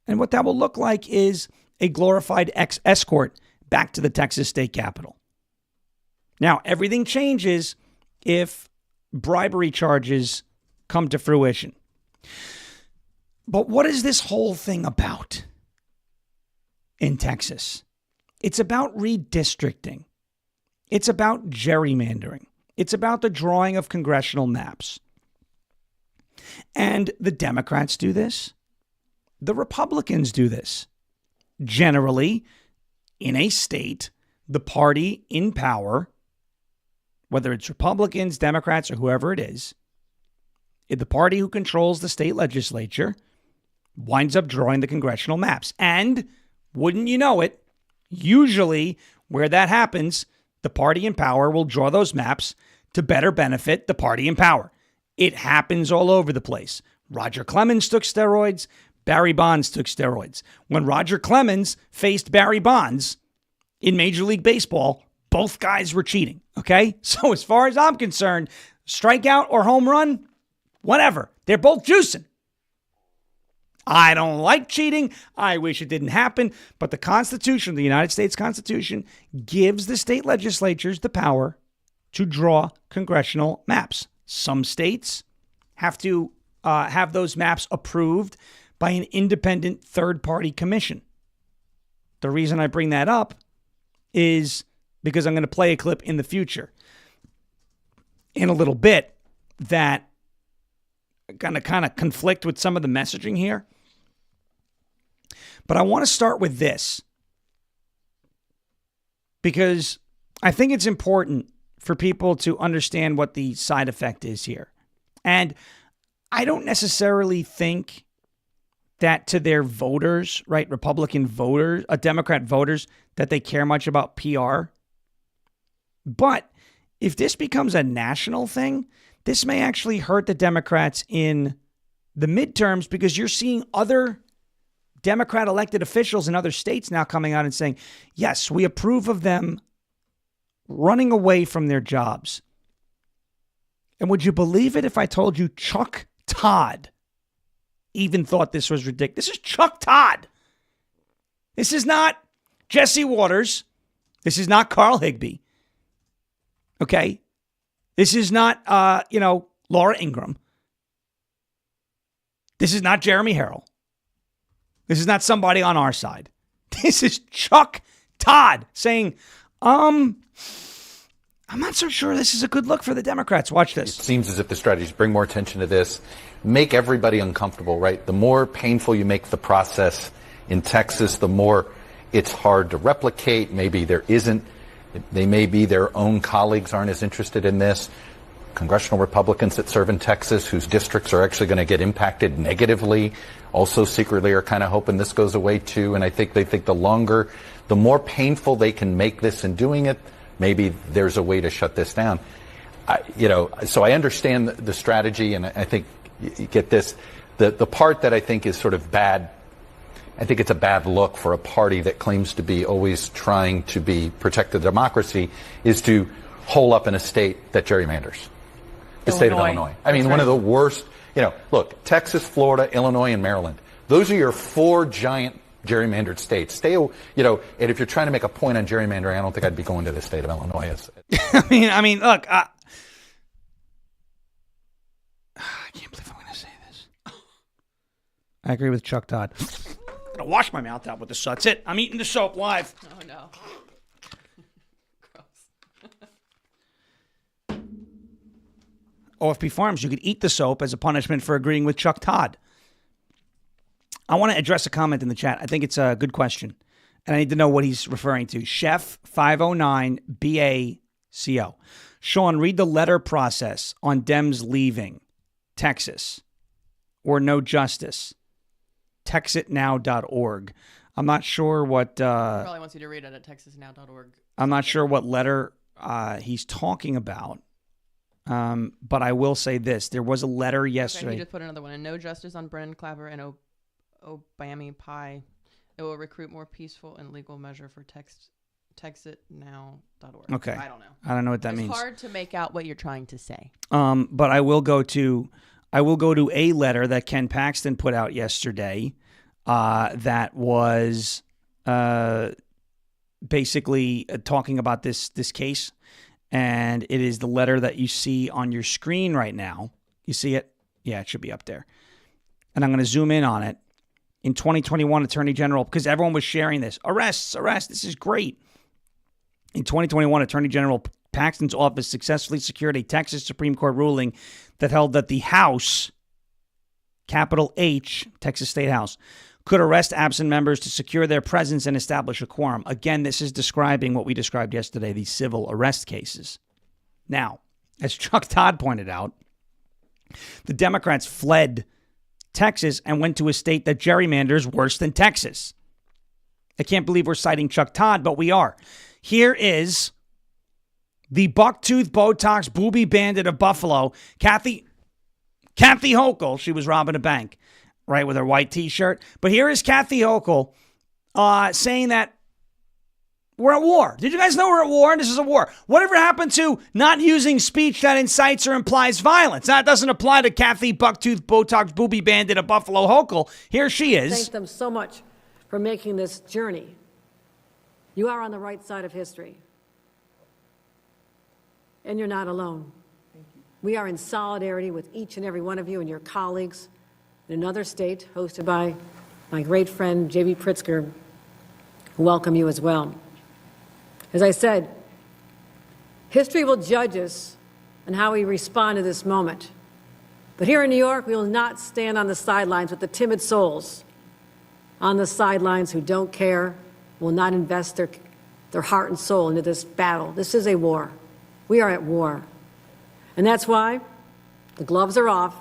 And what that will look like is a glorified escort back to the Texas state capitol. Now, everything changes if bribery charges come to fruition. But what is this whole thing about in Texas? It's about redistricting. It's about gerrymandering. It's about the drawing of congressional maps. And the Democrats do this. The Republicans do this. Generally, in a state, the party in power, whether it's Republicans, Democrats, or whoever it is, the party who controls the state legislature winds up drawing the congressional maps. And wouldn't you know it, usually where that happens, the party in power will draw those maps to better benefit the party in power. It happens all over the place. Roger Clemens took steroids. Barry Bonds took steroids. When Roger Clemens faced Barry Bonds in Major League Baseball, both guys were cheating. Okay? So as far as I'm concerned, strikeout or home run, whatever. They're both juicing. I don't like cheating. I wish it didn't happen. But the Constitution, the United States Constitution, gives the state legislatures the power to draw congressional maps. Some states have to have those maps approved by an independent third-party commission. The reason I bring that up is because I'm going to play a clip in the future in a little bit that going to kind of conflict with some of the messaging here. But I want to start with this because I think it's important for people to understand what the side effect is here. And I don't necessarily think that to their voters, right, Republican voters, Democrat voters, that they care much about PR. But if this becomes a national thing, this may actually hurt the Democrats in the midterms because you're seeing other Democrat elected officials in other states now coming out and saying, yes, we approve of them running away from their jobs. And would you believe it if I told you Chuck Todd even thought this was ridiculous? This is Chuck Todd. This is not Jesse Waters. This is not Carl Higbee. Okay? This is not, Laura Ingraham. This is not Jeremy Harrell. This is not somebody on our side. This is Chuck Todd saying, I'm not so sure this is a good look for the Democrats. Watch this. It seems as if the strategy is bring more attention to this, make everybody uncomfortable, right? The more painful you make the process in Texas, the more it's hard to replicate. Maybe there isn't. They may be their own colleagues aren't as interested in this. Congressional Republicans that serve in Texas whose districts are actually going to get impacted negatively also secretly are kind of hoping this goes away too. And I think they think the more painful they can make this in doing it, maybe there's a way to shut this down. So I understand the strategy, and I think you get this. The part that I think is sort of bad, I think it's a bad look for a party that claims to be always trying to protect the democracy, is to hole up in a state that gerrymanders. The state of Illinois. I mean, one of the worst, look, Texas, Florida, Illinois, and Maryland. Those are your four giant gerrymandered states. And if you're trying to make a point on gerrymandering, I don't think I'd be going to the state of Illinois. I mean, look, I can't believe I'm going to say this. I agree with Chuck Todd. I'm going to wash my mouth out with the soap. That's it. I'm eating the soap live. Oh, no. OFP Farms, you could eat the soap as a punishment for agreeing with Chuck Todd. I want to address a comment in the chat. I think it's a good question, and I need to know what he's referring to. Chef 509 BACO. Sean, read the letter process on Dems leaving Texas or no justice. Texitnow.org. I'm not sure what... probably wants you to read it at texasnow.org. I'm not sure what letter he's talking about. But I will say this. There was a letter yesterday. Okay, he just put another one. And no justice on Brennan Claver and Obami Pie. It will recruit more peaceful and legal measure for texitnow.org. Okay. I don't know. I don't know what that means. It's hard to make out what you're trying to say. But I will go to a letter that Ken Paxton put out yesterday that was basically talking about this case. And it is the letter that you see on your screen right now. You see it? Yeah, it should be up there. And I'm going to zoom in on it. In 2021, Attorney General, because everyone was sharing this. Arrests, this is great. In 2021, Attorney General Paxton's office successfully secured a Texas Supreme Court ruling that held that the House, capital H, Texas State House, could arrest absent members to secure their presence and establish a quorum. Again, this is describing what we described yesterday, these civil arrest cases. Now, as Chuck Todd pointed out, the Democrats fled Texas and went to a state that gerrymanders worse than Texas. I can't believe we're citing Chuck Todd, but we are. Here is the bucktooth Botox booby bandit of Buffalo, Kathy Hochul. She was robbing a bank, right, with her white T-shirt. But here is Kathy Hochul saying that we're at war. Did you guys know we're at war? This is a war. Whatever happened to not using speech that incites or implies violence? That doesn't apply to Kathy Bucktooth Botox Booby Bandit of Buffalo Hochul. Here she is. Thank them so much for making this journey. You are on the right side of history. And you're not alone. We are in solidarity with each and every one of you and your colleagues in another state hosted by my great friend, J.B. Pritzker, who welcome you as well. As I said, history will judge us on how we respond to this moment. But here in New York, we will not stand on the sidelines with the timid souls on the sidelines who don't care, will not invest their heart and soul into this battle. This is a war. We are at war. And that's why the gloves are off,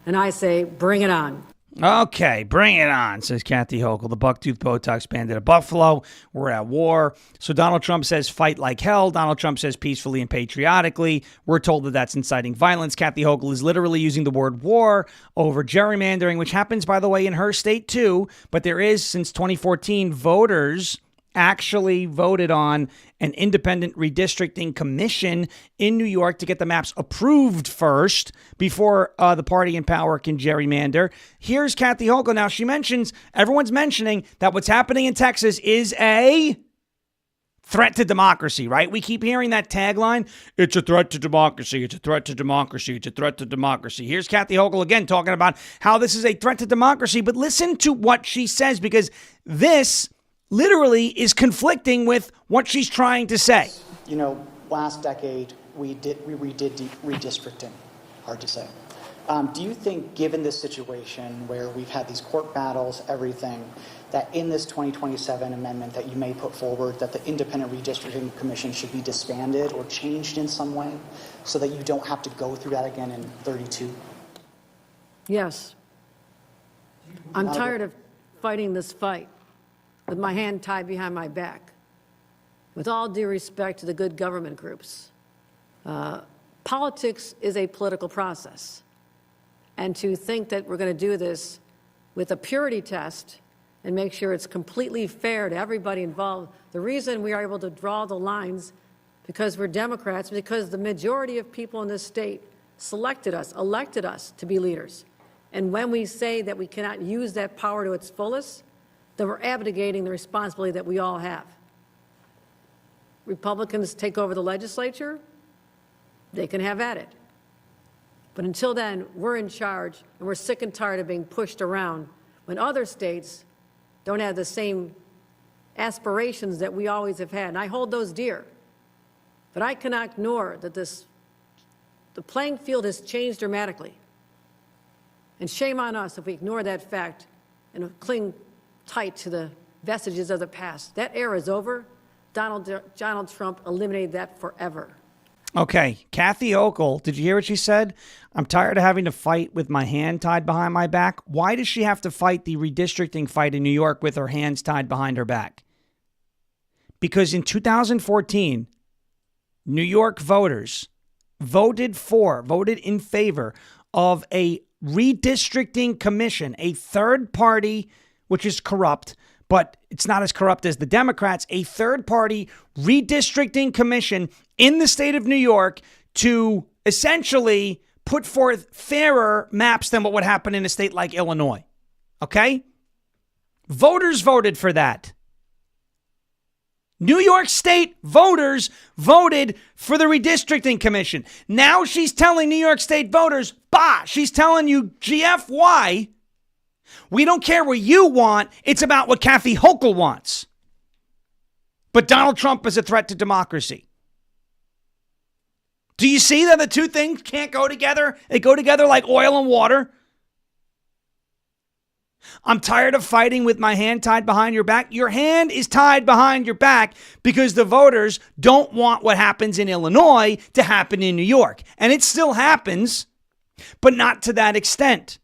and I say, bring it on. Okay, bring it on, says Kathy Hochul, the bucktooth Botox bandit of Buffalo. We're at war. So Donald Trump says fight like hell. Donald Trump says peacefully and patriotically. We're told that that's inciting violence. Kathy Hochul is literally using the word war over gerrymandering, which happens, by the way, in her state too. But there is, since 2014, voters actually voted on an independent redistricting commission in New York to get the maps approved first before the party in power can gerrymander. Here's Kathy Hochul. Now, she mentions, everyone's mentioning that what's happening in Texas is a threat to democracy, right? We keep hearing that tagline, it's a threat to democracy, it's a threat to democracy, it's a threat to democracy. Here's Kathy Hochul again talking about how this is a threat to democracy, but listen to what she says, because this literally is conflicting with what she's trying to say. You know, last decade, we redid redistricting, hard to say. Do you think, given this situation where we've had these court battles, everything, that in this 2027 amendment that you may put forward, that the Independent Redistricting Commission should be disbanded or changed in some way so that you don't have to go through that again in 32? Yes. I'm tired of fighting this fight with my hand tied behind my back. With all due respect to the good government groups, politics is a political process. And to think that we're going to do this with a purity test and make sure it's completely fair to everybody involved, the reason we are able to draw the lines because we're Democrats, because the majority of people in this state selected us, elected us to be leaders. And when we say that we cannot use that power to its fullest, then we're abdicating the responsibility that we all have. Republicans take over the legislature, they can have at it. But until then, we're in charge, and we're sick and tired of being pushed around when other states don't have the same aspirations that we always have had. And I hold those dear. But I cannot ignore that the playing field has changed dramatically. And shame on us if we ignore that fact and cling tight to the vestiges of the past. That era is over. Donald Trump eliminated that forever. Okay, Kathy Hochul, did you hear what she said? I'm tired of having to fight with my hand tied behind my back. Why does she have to fight the redistricting fight in New York with her hands tied behind her back? Because in 2014, New York voters voted in favor of a redistricting commission, a third party, which is corrupt, but it's not as corrupt as the Democrats, a third-party redistricting commission in the state of New York to essentially put forth fairer maps than what would happen in a state like Illinois. Okay? Voters voted for that. New York State voters voted for the redistricting commission. Now she's telling New York State voters, she's telling you, GFY, we don't care what you want. It's about what Kathy Hochul wants. But Donald Trump is a threat to democracy. Do you see that the two things can't go together? They go together like oil and water. I'm tired of fighting with my hand tied behind your back. Your hand is tied behind your back because the voters don't want what happens in Illinois to happen in New York. And it still happens, but not to that extent.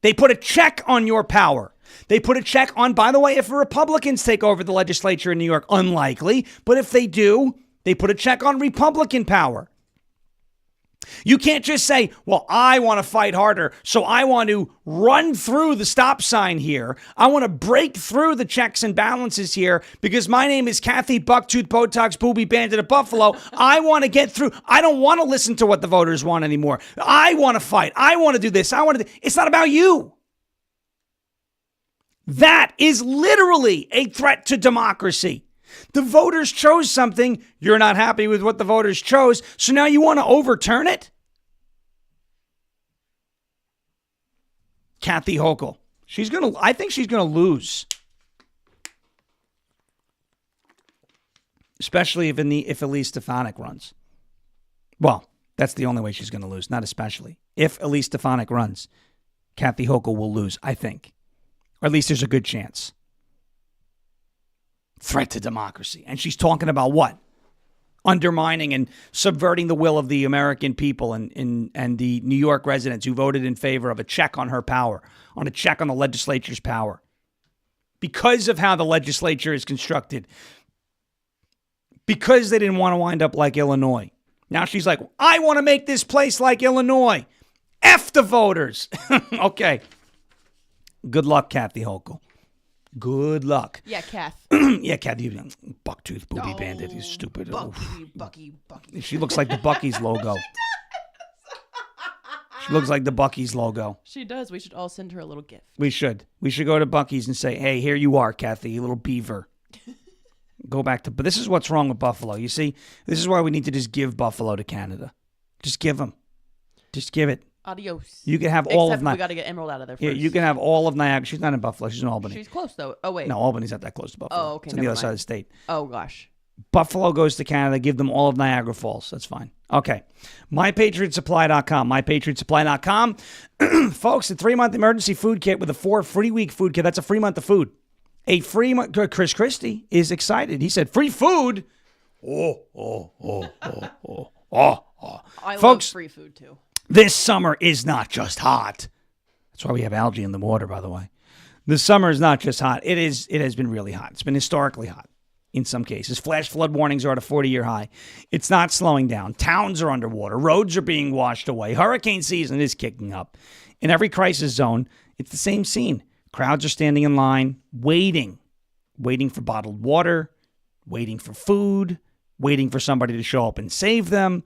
They put a check on your power. They put a check on, by the way, if Republicans take over the legislature in New York, unlikely. But if they do, they put a check on Republican power. You can't just say, well, I want to fight harder, so I want to run through the stop sign here. I want to break through the checks and balances here because my name is Kathy Bucktooth Botox Booby Bandit of Buffalo. I want to get through. I don't want to listen to what the voters want anymore. I want to fight. I want to do this. It's not about you. That is literally a threat to democracy. The voters chose something. You're not happy with what the voters chose, so now you want to overturn it? Kathy Hochul. I think she's going to lose. Especially if Elise Stefanik runs. Well, that's the only way she's going to lose, not especially. If Elise Stefanik runs, Kathy Hochul will lose, I think. Or at least there's a good chance. Threat to democracy. And she's talking about what? Undermining and subverting the will of the American people and the New York residents who voted in favor of a check on her power, on a check on the legislature's power. Because of how the legislature is constructed. Because they didn't want to wind up like Illinois. Now she's like, I want to make this place like Illinois. F the voters. Okay. Good luck, Kathy Hochul. Good luck. Yeah, Kath. Yeah, Kath, you bucktooth booby bandit. You stupid. Bucky. She looks like the Buc-ee's logo. She looks like the Buc-ee's logo. She does. We should all send her a little gift. We should. We should go to Buc-ee's and say, hey, here you are, Kathy, you little beaver. Go back to... But this is what's wrong with Buffalo. You see, this is why we need to just give Buffalo to Canada. Just give them. Just give it. Adios. You can have all of Niagara. We got to get Emerald out of there first. Yeah, you can have all of Niagara. She's not in Buffalo. She's in Albany. She's close, though. Oh, wait. No, Albany's not that close to Buffalo. Oh, okay. It's on the other side of the state. Oh, gosh. Buffalo goes to Canada. Give them all of Niagara Falls. That's fine. Okay. MyPatriotSupply.com. MyPatriotSupply.com. Folks, a 3-month emergency food kit with a 4 free-week food kit. That's a free month of food. A free month. Chris Christie is excited. He said, free food? I Folks, love free food, too. This summer is not just hot. That's why we have algae in the water, by the way. This summer is not just hot. It has been really hot. It's been historically hot in some cases. Flash flood warnings are at a 40-year high. It's not slowing down. Towns are underwater. Roads are being washed away. Hurricane season is kicking up. In every crisis zone, it's the same scene. Crowds are standing in line, waiting for bottled water, waiting for food, waiting for somebody to show up and save them.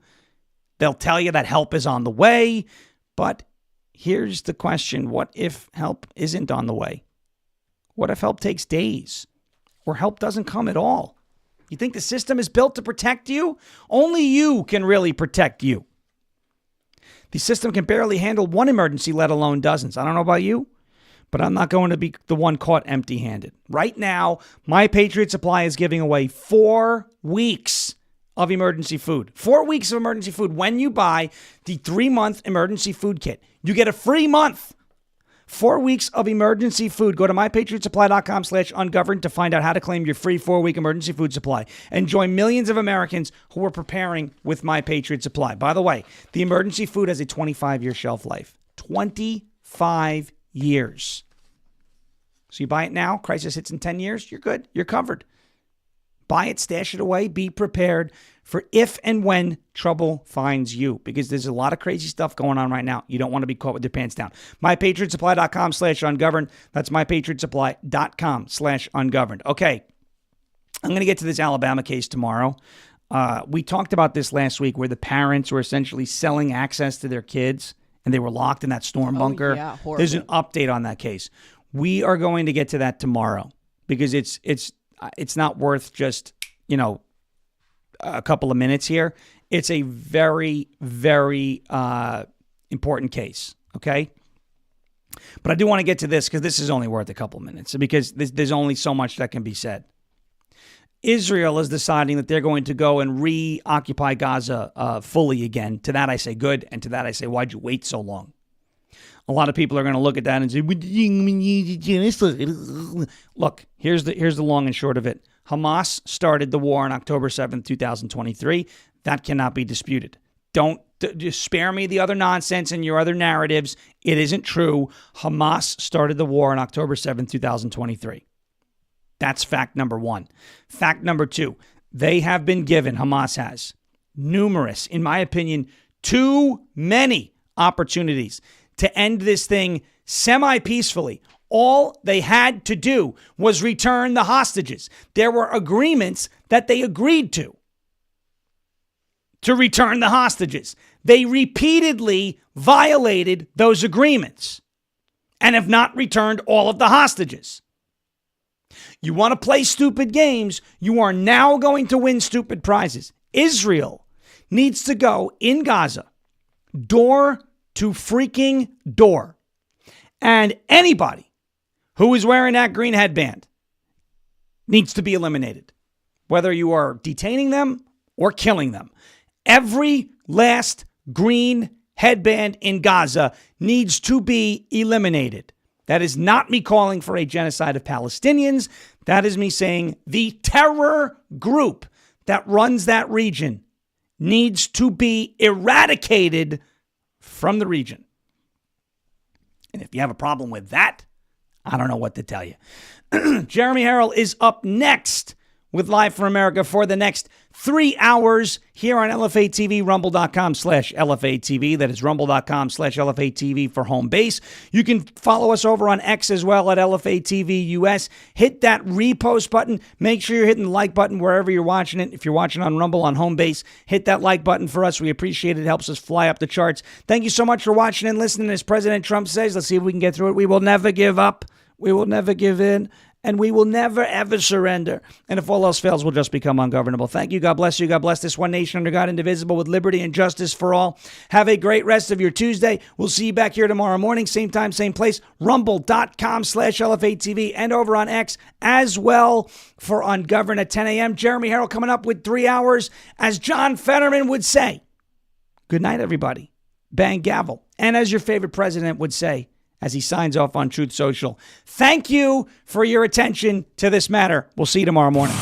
They'll tell you that help is on the way, but here's the question. What if help isn't on the way? What if help takes days or help doesn't come at all? You think the system is built to protect you? Only you can really protect you. The system can barely handle one emergency, let alone dozens. I don't know about you, but I'm not going to be the one caught empty-handed. Right now, My Patriot Supply is giving away 4 weeks of emergency food. 4 weeks of emergency food. When you buy the 3-month emergency food kit, you get a free month. 4 weeks of emergency food. Go to mypatriotsupply.com/ungoverned to find out how to claim your free 4-week emergency food supply and join millions of Americans who are preparing with My Patriot Supply. By the way, the emergency food has a 25-year shelf life. 25 years. So you buy it now, crisis hits in 10 years, you're good. You're covered. Buy it, stash it away, be prepared for if and when trouble finds you, because there's a lot of crazy stuff going on right now. You don't want to be caught with your pants down. MyPatriotSupply.com/ungoverned. That's MyPatriotSupply.com/ungoverned. Okay, I'm going to get to this Alabama case tomorrow. We talked about this last week where the parents were essentially selling access to their kids and they were locked in that storm bunker. Yeah, horrible. There's an update on that case. We are going to get to that tomorrow because it's not worth just, a couple of minutes here. It's a very, very important case, okay? But I do want to get to this because this is only worth a couple of minutes because there's only so much that can be said. Israel is deciding that they're going to go and reoccupy Gaza fully again. To that I say good, and to that I say, why'd you wait so long? A lot of people are going to look at that and say, look, here's the long and short of it. Hamas started the war on October 7th, 2023. That cannot be disputed. Don't just spare me the other nonsense and your other narratives. It isn't true. Hamas started the war on October 7th, 2023. That's fact number one. Fact number two, they have been given, Hamas has, numerous, in my opinion, too many opportunities to end this thing semi-peacefully. All they had to do was return the hostages. There were agreements that they agreed to return the hostages. They repeatedly violated those agreements and have not returned all of the hostages. You want to play stupid games, you are now going to win stupid prizes. Israel needs to go in Gaza, door to freaking door. And anybody who is wearing that green headband needs to be eliminated, whether you are detaining them or killing them. Every last green headband in Gaza needs to be eliminated. That is not me calling for a genocide of Palestinians. That is me saying the terror group that runs that region needs to be eradicated from the region. And if you have a problem with that, I don't know what to tell you. Jeremy Harrell is up next with Live for America for the next 3 hours here on LFA TV, rumble.com/LFA TV. That is rumble.com/LFA TV for home base. You can follow us over on X as well at LFA TV US. Hit that repost button. Make sure you're hitting the like button wherever you're watching it. If you're watching on Rumble on home base, hit that like button for us. We appreciate it. It helps us fly up the charts. Thank you so much for watching and listening. As President Trump says, let's see if we can get through it. We will never give up. We will never give in. And we will never, ever surrender. And if all else fails, we'll just become ungovernable. Thank you. God bless you. God bless this one nation under God, indivisible, with liberty and justice for all. Have a great rest of your Tuesday. We'll see you back here tomorrow morning. Same time, same place. Rumble.com/LFA TV and over on X as well for Ungoverned at 10 a.m. Jeremy Harrell coming up with 3 hours. As John Fetterman would say, good night, everybody. Bang gavel. And as your favorite president would say, as he signs off on Truth Social, thank you for your attention to this matter. We'll see you tomorrow morning.